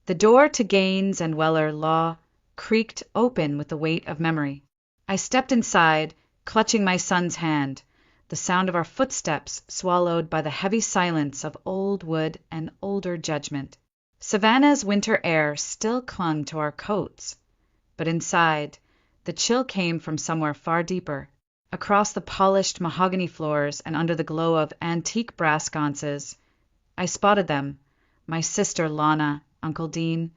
The door to Gaines and Weller Law creaked open with the weight of memory. I stepped inside, clutching my son's hand, the sound of our footsteps swallowed by the heavy silence of old wood and older judgment. Savannah's winter air still clung to our coats, but inside, the chill came from somewhere far deeper. Across the polished mahogany floors and under the glow of antique brass sconces, I spotted them, my sister Lana, Uncle Dean,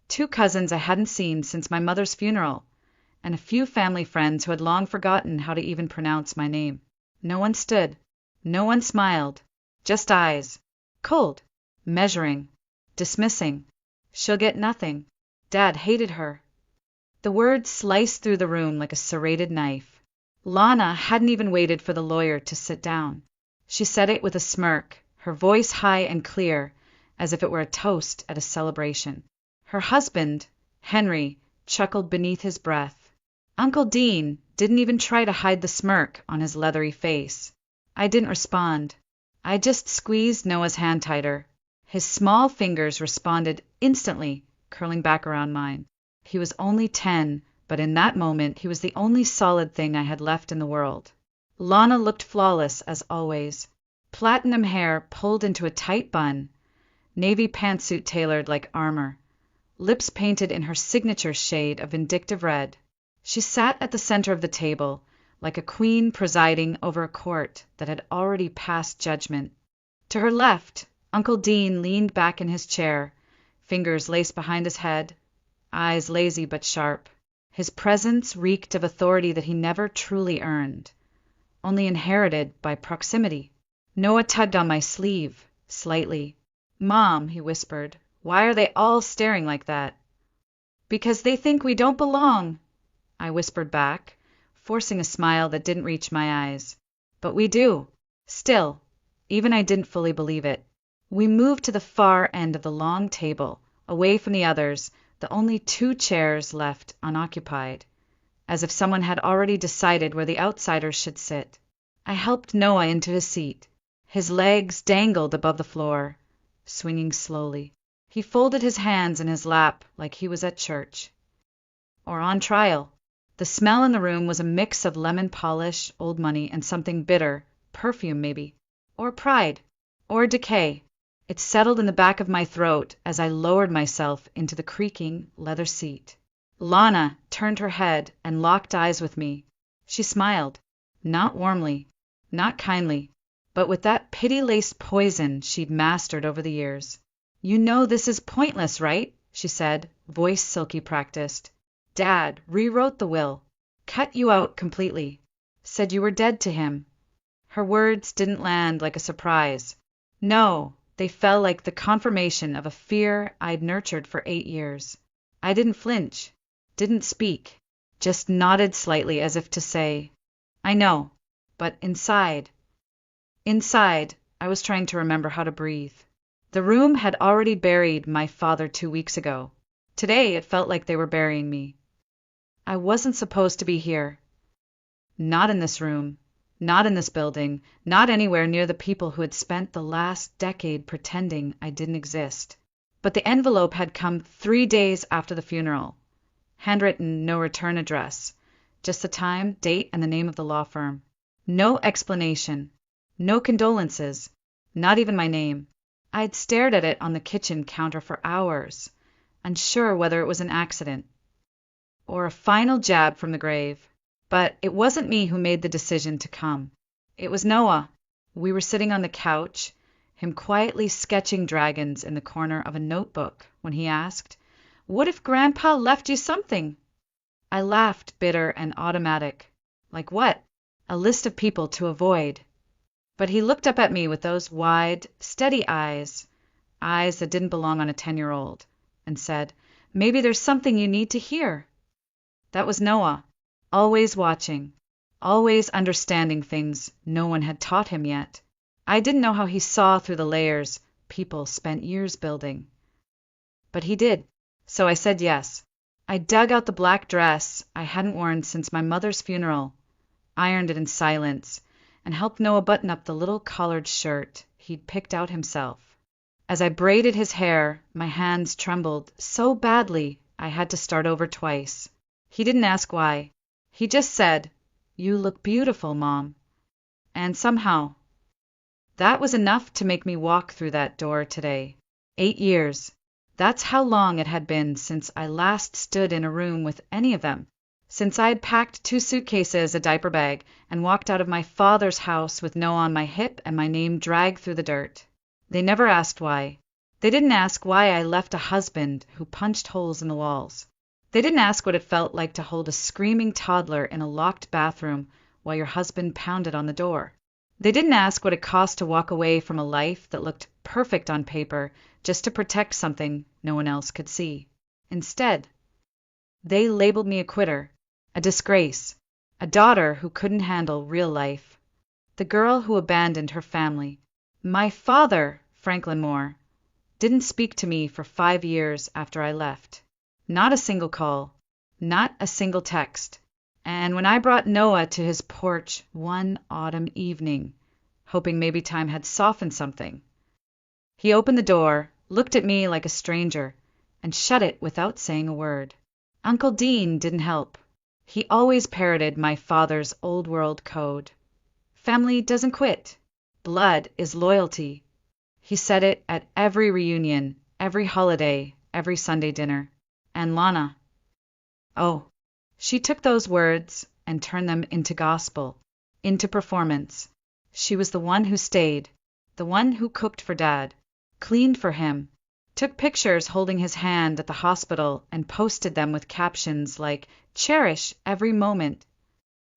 two cousins I hadn't seen since my mother's funeral, and a few family friends who had long forgotten how to even pronounce my name. No one stood. No one smiled. Just eyes. Cold. Measuring. Dismissing. She'll get nothing. Dad hated her. The words sliced through the room like a serrated knife. Lana hadn't even waited for the lawyer to sit down. She said it with a smirk, her voice high and clear, as if it were a toast at a celebration. Her husband, Henry, chuckled beneath his breath. Uncle Dean didn't even try to hide the smirk on his leathery face. I didn't respond. I just squeezed Noah's hand tighter. His small fingers responded instantly, curling back around mine. He was only 10, but in that moment he was the only solid thing I had left in the world. Lana looked flawless as always. Platinum hair pulled into a tight bun, navy pantsuit tailored like armor, lips painted in her signature shade of vindictive red. She sat at the center of the table, like a queen presiding over a court that had already passed judgment. To her left, Uncle Dean leaned back in his chair, fingers laced behind his head, eyes lazy but sharp. His presence reeked of authority that he never truly earned, only inherited by proximity. Noah tugged on my sleeve, slightly. "Mom," he whispered, "why are they all staring like that?" "Because they think we don't belong," I whispered back, forcing a smile that didn't reach my eyes. "But we do. Still." Even I didn't fully believe it. We moved to the far end of the long table, away from the others, the only 2 chairs left unoccupied, as if someone had already decided where the outsiders should sit. I helped Noah into his seat. His legs dangled above the floor, swinging slowly. He folded his hands in his lap like he was at church. Or on trial. The smell in the room was a mix of lemon polish, old money, and something bitter, perfume maybe. Or pride. Or decay. It settled in the back of my throat as I lowered myself into the creaking leather seat. Lana turned her head and locked eyes with me. She smiled. Not warmly, not kindly, but with that pity-laced poison she'd mastered over the years. "You know this is pointless, right?" she said, voice silky practiced. "Dad rewrote the will. Cut you out completely. Said you were dead to him." Her words didn't land like a surprise. No, they fell like the confirmation of a fear I'd nurtured for 8 years. I didn't flinch, didn't speak, just nodded slightly as if to say, "I know," but inside, I was trying to remember how to breathe. The room had already buried my father 2 weeks ago. Today it felt like they were burying me. I wasn't supposed to be here. Not in this room. Not in this building, not anywhere near the people who had spent the last decade pretending I didn't exist. But the envelope had come 3 days after the funeral. Handwritten, no return address. Just the time, date, and the name of the law firm. No explanation. No condolences. Not even my name. I'd stared at it on the kitchen counter for hours, unsure whether it was an accident or a final jab from the grave. But it wasn't me who made the decision to come. It was Noah. We were sitting on the couch, him quietly sketching dragons in the corner of a notebook, when he asked, "What if Grandpa left you something?" I laughed, bitter and automatic. Like what? A list of people to avoid. But he looked up at me with those wide, steady eyes that didn't belong on a 10-year-old, and said, "Maybe there's something you need to hear." That was Noah. Always watching, always understanding things no one had taught him yet. I didn't know how he saw through the layers people spent years building. But he did, so I said yes. I dug out the black dress I hadn't worn since my mother's funeral, ironed it in silence, and helped Noah button up the little collared shirt he'd picked out himself. As I braided his hair, my hands trembled so badly I had to start over twice. He didn't ask why. He just said, "You look beautiful, Mom." And somehow, that was enough to make me walk through that door today. 8 years. That's how long it had been since I last stood in a room with any of them. Since I had packed 2 suitcases, a diaper bag, and walked out of my father's house with Noah on my hip and my name dragged through the dirt. They never asked why. They didn't ask why I left a husband who punched holes in the walls. They didn't ask what it felt like to hold a screaming toddler in a locked bathroom while your husband pounded on the door. They didn't ask what it cost to walk away from a life that looked perfect on paper just to protect something no one else could see. Instead, they labeled me a quitter, a disgrace, a daughter who couldn't handle real life, the girl who abandoned her family. My father, Franklin Moore, didn't speak to me for 5 years after I left. Not a single call, not a single text. And when I brought Noah to his porch one autumn evening, hoping maybe time had softened something, he opened the door, looked at me like a stranger, and shut it without saying a word. Uncle Dean didn't help. He always parroted my father's old world code. Family doesn't quit. Blood is loyalty. He said it at every reunion, every holiday, every Sunday dinner. And Lana, oh, she took those words and turned them into gospel, into performance. She was the one who stayed, the one who cooked for Dad, cleaned for him, took pictures holding his hand at the hospital and posted them with captions like, "Cherish every moment."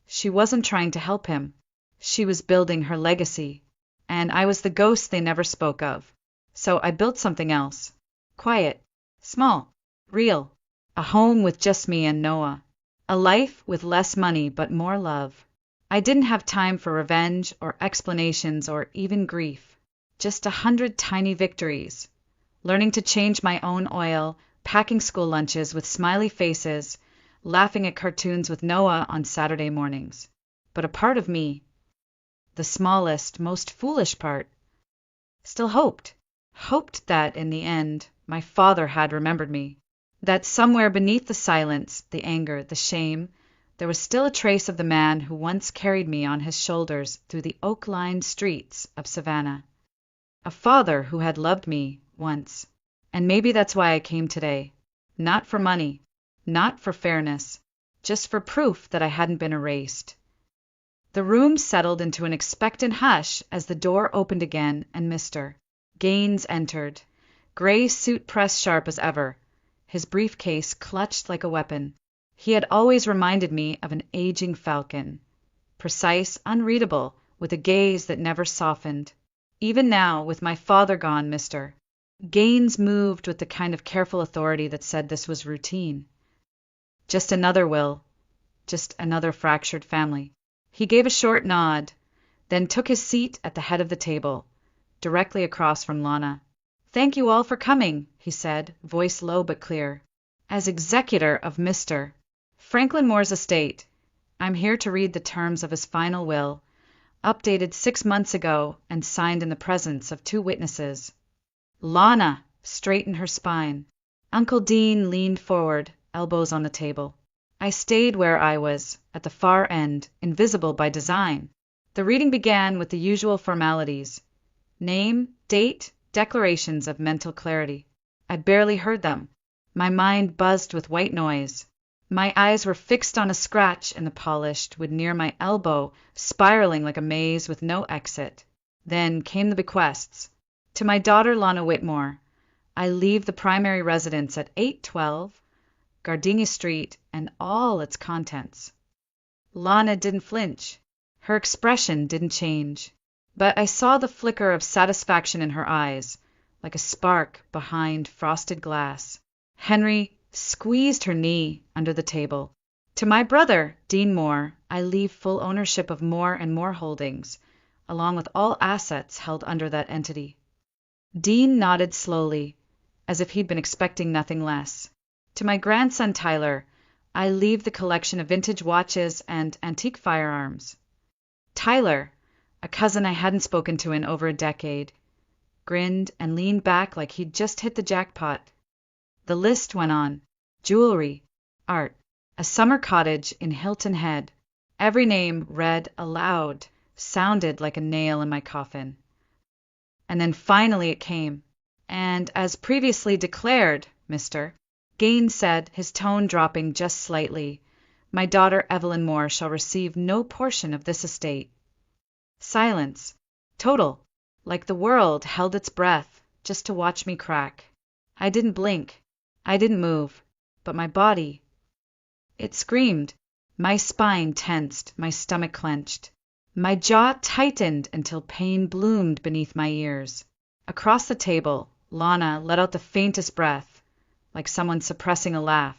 She wasn't trying to help him. She was building her legacy. And I was the ghost they never spoke of. So I built something else. Quiet, small, real. A home with just me and Noah. A life with less money but more love. I didn't have time for revenge or explanations or even grief. Just 100 tiny victories. Learning to change my own oil, packing school lunches with smiley faces, laughing at cartoons with Noah on Saturday mornings. But a part of me, the smallest, most foolish part, still hoped that in the end my father had remembered me, that somewhere beneath the silence, the anger, the shame, there was still a trace of the man who once carried me on his shoulders through the oak-lined streets of Savannah. A father who had loved me once. And maybe that's why I came today. Not for money, not for fairness, just for proof that I hadn't been erased. The room settled into an expectant hush as the door opened again and Mr. Gaines entered, gray suit pressed sharp as ever, his briefcase clutched like a weapon. He had always reminded me of an aging falcon, precise, unreadable, with a gaze that never softened. Even now, with my father gone, Mr. Gaines moved with the kind of careful authority that said this was routine. Just another will, just another fractured family. He gave a short nod, then took his seat at the head of the table, directly across from Lana. "Thank you all for coming," he said, voice low but clear. "As executor of Mr. Franklin Moore's estate, I'm here to read the terms of his final will, updated 6 months ago and signed in the presence of 2 witnesses." Lana straightened her spine. Uncle Dean leaned forward, elbows on the table. I stayed where I was, at the far end, invisible by design. The reading began with the usual formalities. Name, date, declarations of mental clarity. I barely heard them. My mind buzzed with white noise. My eyes were fixed on a scratch in the polished wood near my elbow, spiraling like a maze with no exit. Then came the bequests. To my daughter Lana Whitmore, I leave the primary residence at 812 Gardenia Street and all its contents. Lana didn't flinch. Her expression didn't change. But I saw the flicker of satisfaction in her eyes, like a spark behind frosted glass. Henry squeezed her knee under the table. To my brother, Dean Moore, I leave full ownership of Moore and Moore Holdings, along with all assets held under that entity. Dean nodded slowly, as if he'd been expecting nothing less. To my grandson Tyler, I leave the collection of vintage watches and antique firearms. Tyler, a cousin I hadn't spoken to in over a decade, grinned, and leaned back like he'd just hit the jackpot. The list went on: jewelry, art, a summer cottage in Hilton Head. Every name read aloud sounded like a nail in my coffin. And then finally it came. And as previously declared, Mr. Gaines said, his tone dropping just slightly, my daughter Evelyn Moore shall receive no portion of this estate. Silence. Total. Like the world held its breath, just to watch me crack. I didn't blink. I didn't move. But my body, it screamed. My spine tensed, my stomach clenched. My jaw tightened until pain bloomed beneath my ears. Across the table, Lana let out the faintest breath, like someone suppressing a laugh.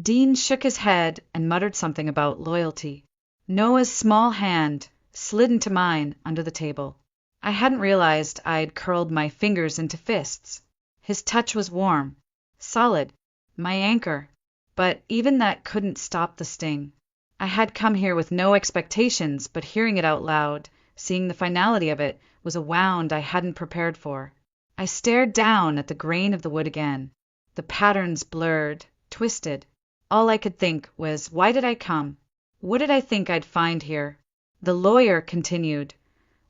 Dean shook his head and muttered something about loyalty. Noah's small hand slid into mine under the table. I hadn't realized I'd curled my fingers into fists. His touch was warm, solid, my anchor, but even that couldn't stop the sting. I had come here with no expectations, but hearing it out loud, seeing the finality of it, was a wound I hadn't prepared for. I stared down at the grain of the wood again. The patterns blurred, twisted. All I could think was, why did I come? What did I think I'd find here? The lawyer continued,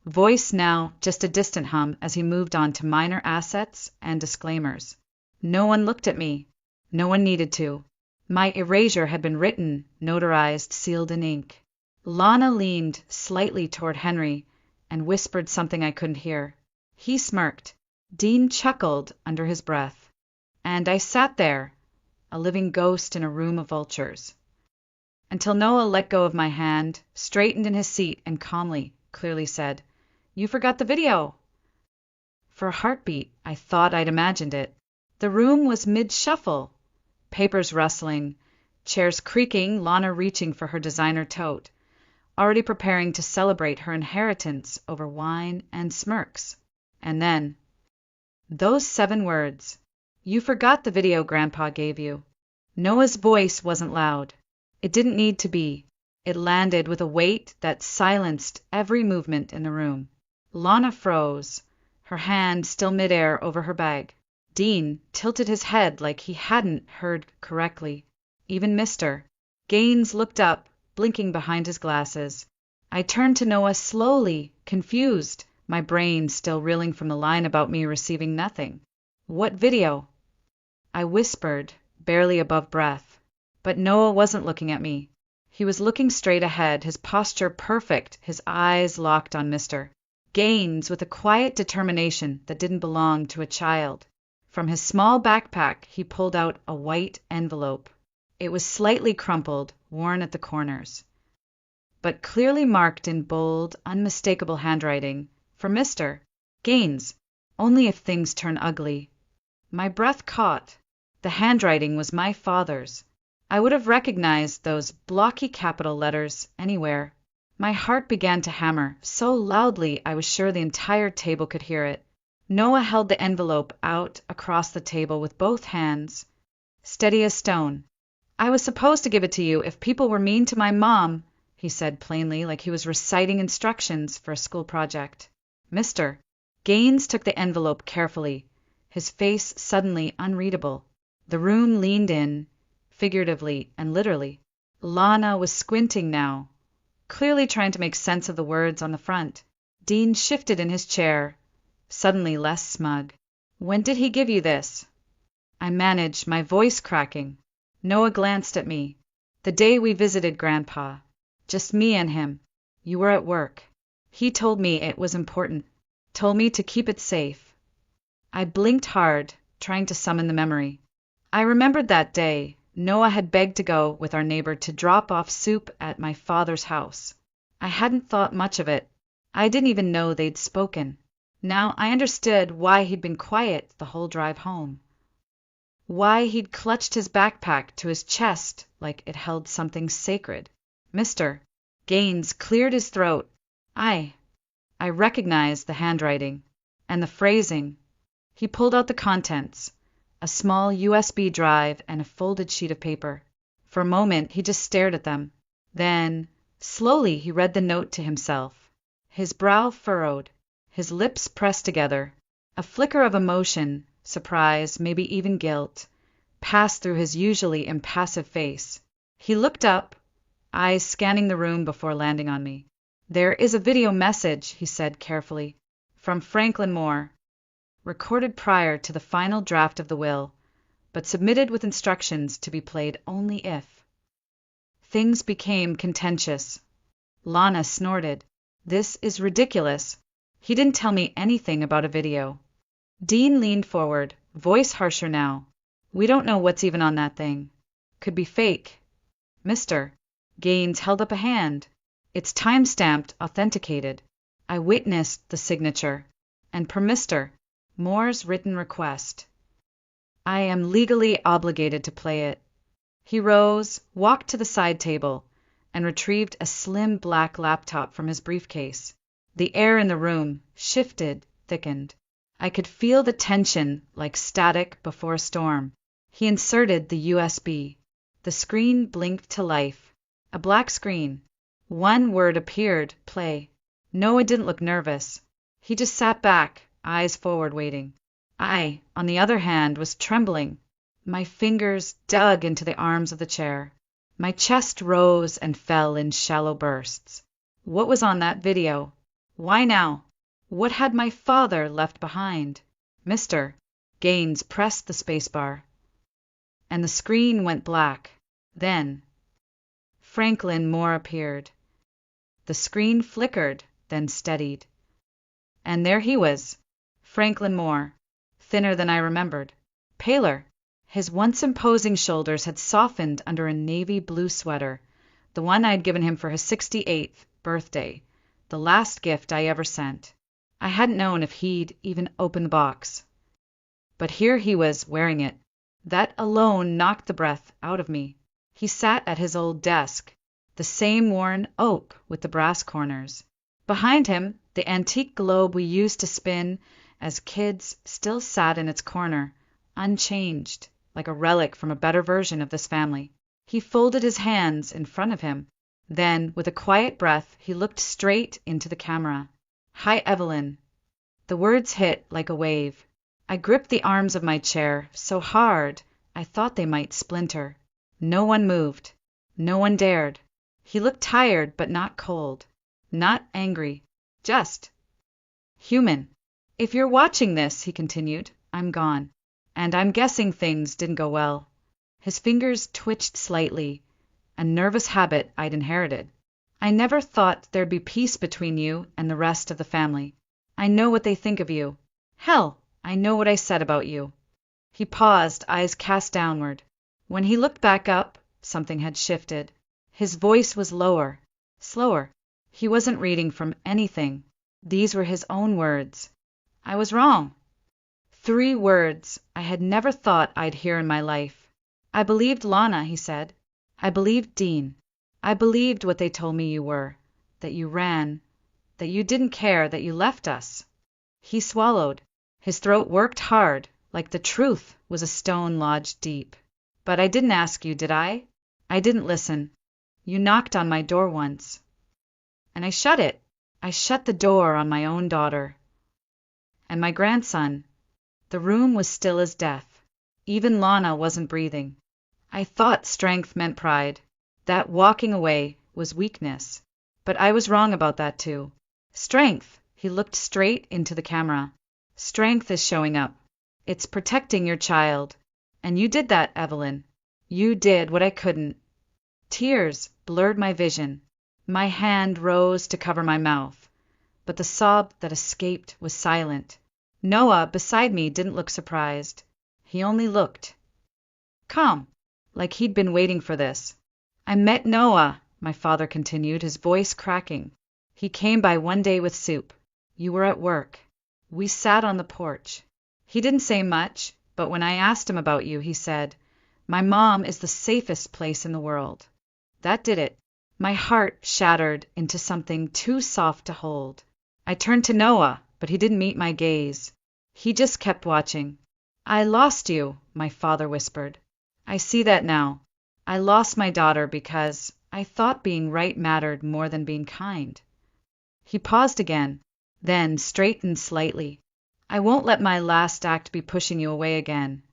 voice now just a distant hum as he moved on to minor assets and disclaimers. No one looked at me. No one needed to. My erasure had been written, notarized, sealed in ink. Lana leaned slightly toward Henry and whispered something I couldn't hear. He smirked. Dean chuckled under his breath. And I sat there, a living ghost in a room of vultures. Until Noah let go of my hand, straightened in his seat, and calmly, clearly said, You forgot the video. For a heartbeat, I thought I'd imagined it. The room was mid-shuffle. Papers rustling, chairs creaking, Lana reaching for her designer tote, already preparing to celebrate her inheritance over wine and smirks. And then, those 7 words. You forgot the video Grandpa gave you. Noah's voice wasn't loud. It didn't need to be. It landed with a weight that silenced every movement in the room. Lana froze, her hand still midair over her bag. Dean tilted his head like he hadn't heard correctly. Even Mr. Gaines looked up, blinking behind his glasses. I turned to Noah slowly, confused, my brain still reeling from the line about me receiving nothing. What video? I whispered, barely above breath. But Noah wasn't looking at me. He was looking straight ahead, his posture perfect, his eyes locked on Mr. Gaines with a quiet determination that didn't belong to a child. From his small backpack, he pulled out a white envelope. It was slightly crumpled, worn at the corners, but clearly marked in bold, unmistakable handwriting, for Mr. Gaines, only if things turn ugly. My breath caught. The handwriting was my father's. I would have recognized those blocky capital letters anywhere. My heart began to hammer, so loudly I was sure the entire table could hear it. Noah held the envelope out across the table with both hands, steady as stone. I was supposed to give it to you if people were mean to my mom, he said plainly, like he was reciting instructions for a school project. Mr. Gaines took the envelope carefully, his face suddenly unreadable. The room leaned in, figuratively and literally. Lana was squinting now, clearly trying to make sense of the words on the front. Dean shifted in his chair, suddenly less smug. When did he give you this? I managed, my voice cracking. Noah glanced at me. The day we visited Grandpa. Just me and him. You were at work. He told me it was important. Told me to keep it safe. I blinked hard, trying to summon the memory. I remembered that day. Noah had begged to go with our neighbor to drop off soup at my father's house. I hadn't thought much of it. I didn't even know they'd spoken. Now I understood why he'd been quiet the whole drive home. Why he'd clutched his backpack to his chest like it held something sacred. Mr. Gaines cleared his throat. I recognized the handwriting and the phrasing. He pulled out the contents, a small USB drive and a folded sheet of paper. For a moment he just stared at them. Then, slowly, he read the note to himself. His brow furrowed, his lips pressed together. A flicker of emotion, surprise, maybe even guilt, passed through his usually impassive face. He looked up, eyes scanning the room before landing on me. "There is a video message," he said carefully, "from Franklin Moore, recorded prior to the final draft of the will, but submitted with instructions to be played only if." Things became contentious. Lana snorted. "This is ridiculous. He didn't tell me anything about a video." Dean leaned forward, voice harsher now. "We don't know what's even on that thing. Could be fake." "Mr." Gaines held up a hand. "It's time-stamped, authenticated. I witnessed the signature. And per Mr. Moore's written request. I am legally obligated to play it." He rose, walked to the side table, and retrieved a slim black laptop from his briefcase. The air in the room shifted, thickened. I could feel the tension like static before a storm. He inserted the USB. The screen blinked to life. A black screen. One word appeared, play. Noah didn't look nervous. He just sat back, eyes forward, waiting. I, on the other hand, was trembling. My fingers dug into the arms of the chair. My chest rose and fell in shallow bursts. What was on that video? Why now? What had my father left behind? "Mr." Gaines pressed the spacebar. And the screen went black. Then Franklin Moore appeared. The screen flickered, then steadied. And there he was, Franklin Moore, thinner than I remembered, paler. His once imposing shoulders had softened under a navy blue sweater, the one I'd given him for his 68th birthday, the last gift I ever sent. I hadn't known if he'd even opened the box. But here he was, wearing it. That alone knocked the breath out of me. He sat at his old desk, the same worn oak with the brass corners. Behind him, the antique globe we used to spin as kids still sat in its corner, unchanged, like a relic from a better version of this family. He folded his hands in front of him. Then, with a quiet breath, he looked straight into the camera. "Hi, Evelyn." The words hit like a wave. I gripped the arms of my chair so hard I thought they might splinter. No one moved. No one dared. He looked tired, but not cold. Not angry. Just human. "If you're watching this," he continued, "I'm gone. And I'm guessing things didn't go well." His fingers twitched slightly, a nervous habit I'd inherited. "I never thought there'd be peace between you and the rest of the family. I know what they think of you. Hell, I know what I said about you." He paused, eyes cast downward. When he looked back up, something had shifted. His voice was lower, slower. He wasn't reading from anything. These were his own words. I was wrong. 3 words I had never thought I'd hear in my life. "I believed Lana," he said. "I believed Dean. I believed what they told me you were, that you ran, that you didn't care, that you left us." He swallowed. His throat worked hard, like the truth was a stone lodged deep. "But I didn't ask you, did I? I didn't listen. You knocked on my door once. And I shut it. I shut the door on my own daughter. And my grandson." The room was still as death. Even Lana wasn't breathing. I thought strength meant pride, that walking away was weakness. But I was wrong about that too. Strength, he looked straight into the camera. Strength is showing up. It's protecting your child. And you did that, Evelyn. You did what I couldn't. Tears blurred my vision. My hand rose to cover my mouth, but the sob that escaped was silent. Noah, beside me, didn't look surprised. He only looked calm, like he'd been waiting for this. "I met Noah," my father continued, his voice cracking. "He came by one day with soup. You were at work. We sat on the porch. He didn't say much, but when I asked him about you, he said, 'My mom is the safest place in the world.' That did it. My heart shattered into something too soft to hold. I turned to Noah, but he didn't meet my gaze. He just kept watching. 'I lost you,' my father whispered. 'I see that now. I lost my daughter because I thought being right mattered more than being kind.'" He paused again, then straightened slightly. I won't let my last act be pushing you away again.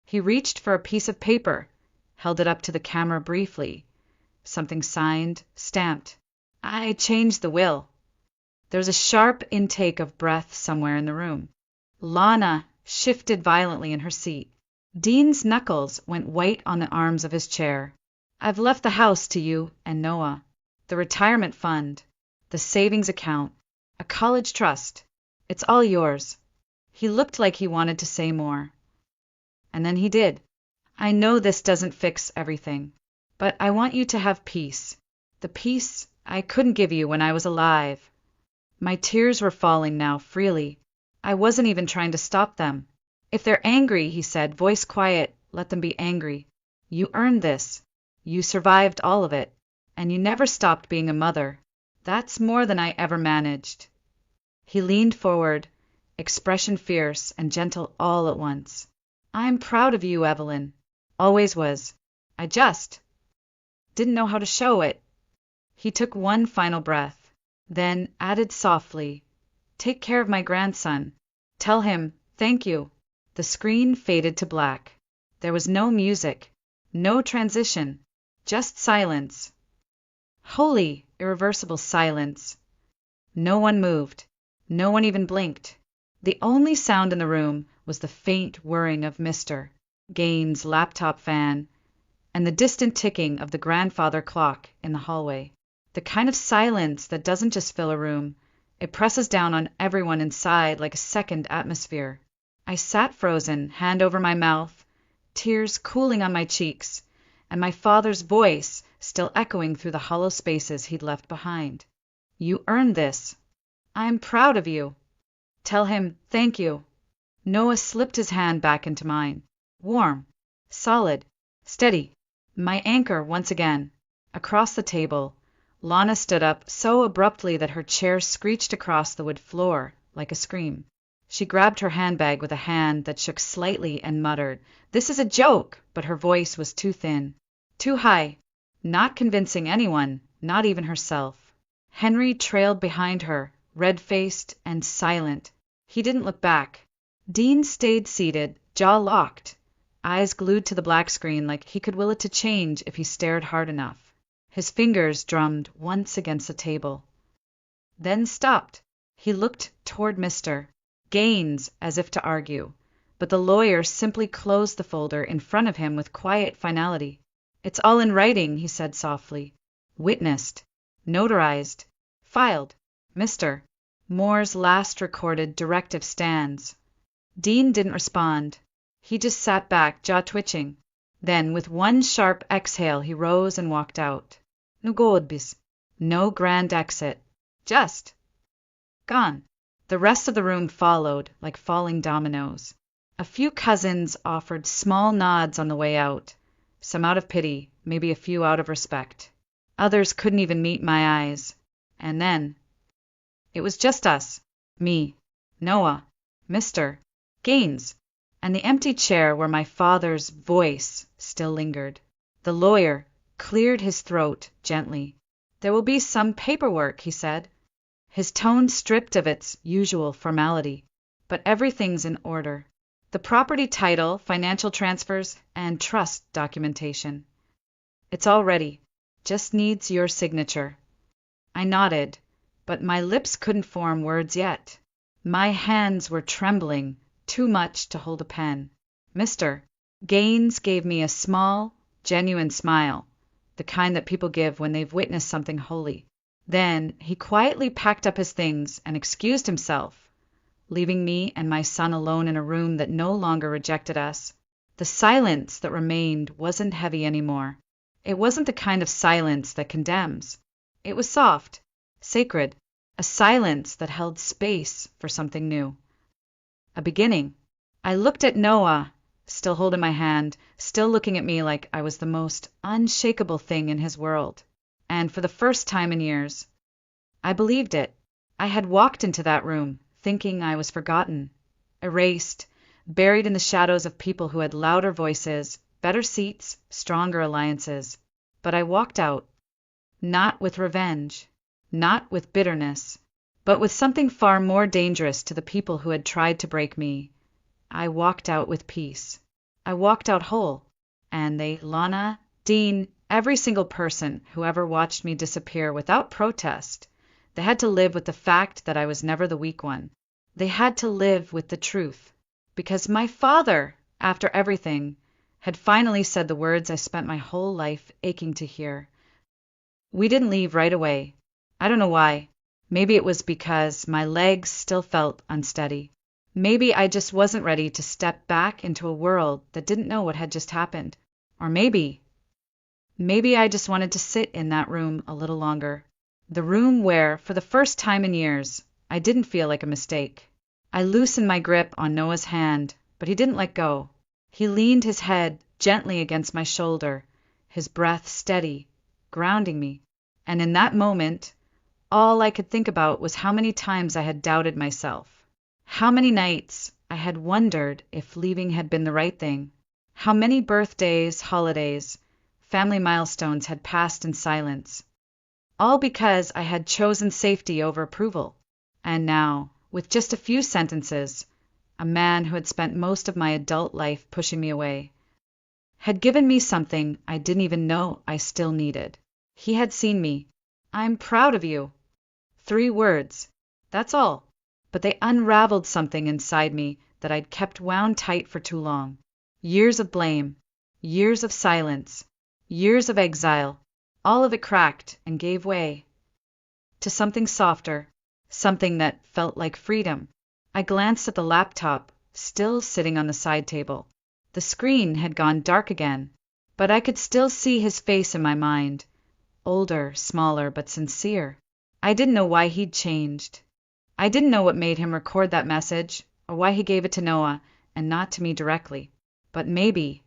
He reached for a piece of paper, held it up to the camera briefly. Something signed, stamped. I changed the will. There was a sharp intake of breath somewhere in the room. Lana shifted violently in her seat. Dean's knuckles went white on the arms of his chair. I've left the house to you and Noah. The retirement fund, the savings account, a college trust. It's all yours. He looked like he wanted to say more. And then he did. I know this doesn't fix everything, but I want you to have peace. The peace I couldn't give you when I was alive. My tears were falling now freely. I wasn't even trying to stop them. If they're angry, he said, voice quiet, let them be angry. You earned this. You survived all of it. And you never stopped being a mother. That's more than I ever managed. He leaned forward, expression fierce and gentle all at once. I'm proud of you, Evelyn. Always was. I just didn't know how to show it. He took one final breath, then added softly, take care of my grandson. Tell him, thank you. The screen faded to black. There was no music, no transition, just silence. Holy, irreversible silence. No one moved. No one even blinked. The only sound in the room was the faint whirring of Mr. Gaines' laptop fan and the distant ticking of the grandfather clock in the hallway. The kind of silence that doesn't just fill a room, it presses down on everyone inside like a second atmosphere. I sat frozen, hand over my mouth, tears cooling on my cheeks, and my father's voice still echoing through the hollow spaces he'd left behind. You earned this. I'm proud of you. Tell him thank you. Noah slipped his hand back into mine. Warm, solid, steady. My anchor once again. Across the table, Lana stood up so abruptly that her chair screeched across the wood floor like a scream. She grabbed her handbag with a hand that shook slightly and muttered, "This is a joke!" But her voice was too thin, too high, not convincing anyone, not even herself. Henry trailed behind her, red-faced and silent. He didn't look back. Dean stayed seated, jaw locked, eyes glued to the black screen like he could will it to change if he stared hard enough. His fingers drummed once against the table, then stopped. He looked toward Mr. Gaines as if to argue, but the lawyer simply closed the folder in front of him with quiet finality. It's all in writing, he said softly. Witnessed, notarized, filed. Mr. Moore's last recorded directive stands. Dean didn't respond. He just sat back, jaw twitching. Then, with one sharp exhale, he rose and walked out. No godbis. No grand exit. Just gone. The rest of the room followed, like falling dominoes. A few cousins offered small nods on the way out, some out of pity, maybe a few out of respect. Others couldn't even meet my eyes. And then it was just us, me, Noah, Mr. Gaines, and the empty chair where my father's voice still lingered. The lawyer cleared his throat gently. There will be some paperwork, he said, his tone stripped of its usual formality. But everything's in order. The property title, financial transfers, and trust documentation. It's all ready. Just needs your signature. I nodded, but my lips couldn't form words yet. My hands were trembling too much to hold a pen. Mr. Gaines gave me a small, genuine smile, the kind that people give when they've witnessed something holy. Then he quietly packed up his things and excused himself, leaving me and my son alone in a room that no longer rejected us. The silence that remained wasn't heavy anymore. It wasn't the kind of silence that condemns. It was soft, sacred, a silence that held space for something new. A beginning. I looked at Noah, still holding my hand, still looking at me like I was the most unshakable thing in his world. And for the first time in years, I believed it. I had walked into that room, thinking I was forgotten, erased, buried in the shadows of people who had louder voices, better seats, stronger alliances. But I walked out, not with revenge, not with bitterness, but with something far more dangerous to the people who had tried to break me. I walked out with peace. I walked out whole. And they, Lana, Dean, every single person who ever watched me disappear without protest, they had to live with the fact that I was never the weak one. They had to live with the truth. Because my father, after everything, had finally said the words I spent my whole life aching to hear. We didn't leave right away. I don't know why. Maybe it was because my legs still felt unsteady. Maybe I just wasn't ready to step back into a world that didn't know what had just happened. Or maybe I just wanted to sit in that room a little longer. The room where, for the first time in years, I didn't feel like a mistake. I loosened my grip on Noah's hand, but he didn't let go. He leaned his head gently against my shoulder, his breath steady, grounding me. And in that moment, all I could think about was how many times I had doubted myself. How many nights I had wondered if leaving had been the right thing. How many birthdays, holidays, family milestones had passed in silence. All because I had chosen safety over approval. And now, with just a few sentences, a man who had spent most of my adult life pushing me away had given me something I didn't even know I still needed. He had seen me. "I'm proud of you." 3 words. That's all. But they unraveled something inside me that I'd kept wound tight for too long. Years of blame, years of silence, years of exile, all of it cracked and gave way to something softer, something that felt like freedom. I glanced at the laptop, still sitting on the side table. The screen had gone dark again, but I could still see his face in my mind, older, smaller, but sincere. I didn't know why he'd changed. I didn't know what made him record that message, or why he gave it to Noah and not to me directly. But maybe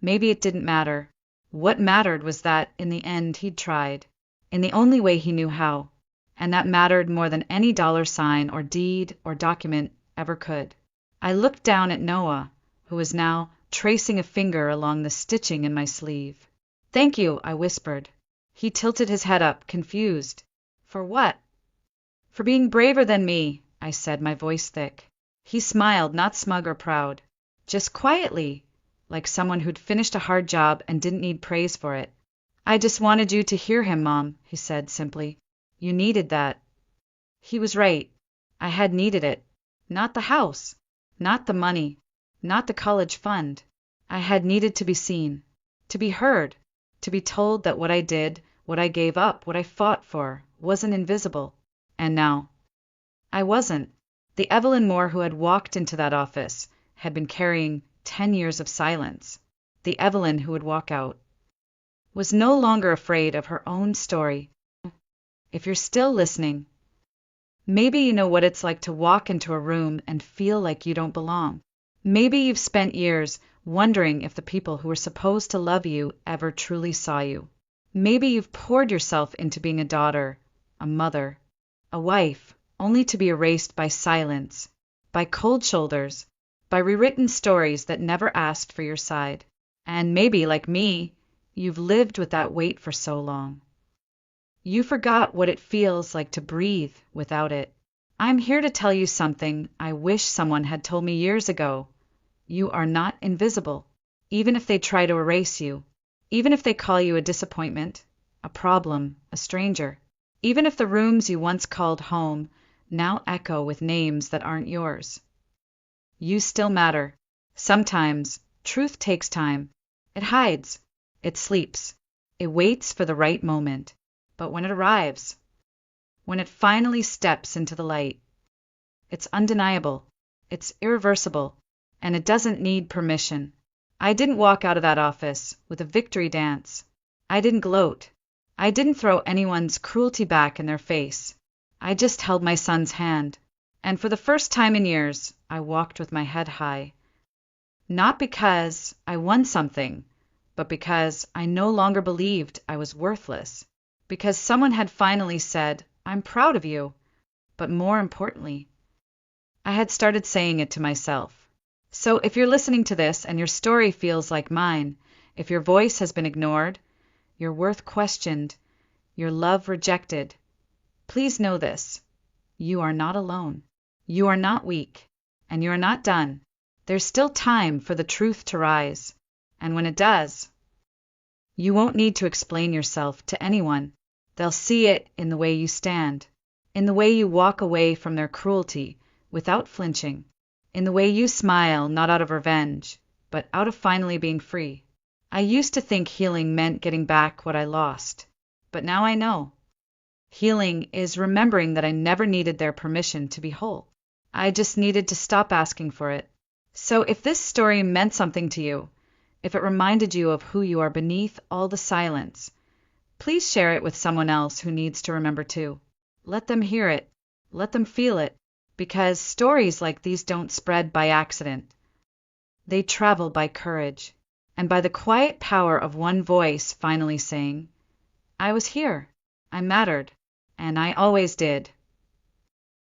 it didn't matter. What mattered was that, in the end, he'd tried, in the only way he knew how, and that mattered more than any dollar sign or deed or document ever could. I looked down at Noah, who was now tracing a finger along the stitching in my sleeve. "Thank you," I whispered. He tilted his head up, confused. "For what?" "For being braver than me," I said, my voice thick. He smiled, not smug or proud, just quietly, like someone who'd finished a hard job and didn't need praise for it. "I just wanted you to hear him, Mom," he said simply. "You needed that." He was right. I had needed it. Not the house, not the money, not the college fund. I had needed to be seen, to be heard, to be told that what I did, what I gave up, what I fought for, wasn't invisible. And now, I wasn't. The Evelyn Moore who had walked into that office had been carrying 10 years of silence. The Evelyn who would walk out was no longer afraid of her own story. If you're still listening, maybe you know what it's like to walk into a room and feel like you don't belong. Maybe you've spent years wondering if the people who were supposed to love you ever truly saw you. Maybe you've poured yourself into being a daughter, a mother, a wife, only to be erased by silence, by cold shoulders, by rewritten stories that never asked for your side. And maybe, like me, you've lived with that weight for so long. You forgot what it feels like to breathe without it. I'm here to tell you something I wish someone had told me years ago. You are not invisible, even if they try to erase you, even if they call you a disappointment, a problem, a stranger, even if the rooms you once called home now echo with names that aren't yours. You still matter. Sometimes truth takes time. It hides. It sleeps. It waits for the right moment. But when it arrives, when it finally steps into the light, it's undeniable, it's irreversible, and it doesn't need permission. I didn't walk out of that office with a victory dance. I didn't gloat. I didn't throw anyone's cruelty back in their face. I just held my son's hand, and for the first time in years, I walked with my head high. Not because I won something, but because I no longer believed I was worthless. Because someone had finally said, "I'm proud of you." But more importantly, I had started saying it to myself. So if you're listening to this and your story feels like mine, if your voice has been ignored, your worth questioned, your love rejected, please know this. You are not alone. You are not weak. And you are not done. There's still time for the truth to rise. And when it does, you won't need to explain yourself to anyone. They'll see it in the way you stand, in the way you walk away from their cruelty without flinching, in the way you smile not out of revenge, but out of finally being free. I used to think healing meant getting back what I lost, but now I know. Healing is remembering that I never needed their permission to be whole. I just needed to stop asking for it. So if this story meant something to you, if it reminded you of who you are beneath all the silence, please share it with someone else who needs to remember too. Let them hear it. Let them feel it. Because stories like these don't spread by accident. They travel by courage, and by the quiet power of one voice finally saying, I was here, I mattered, and I always did.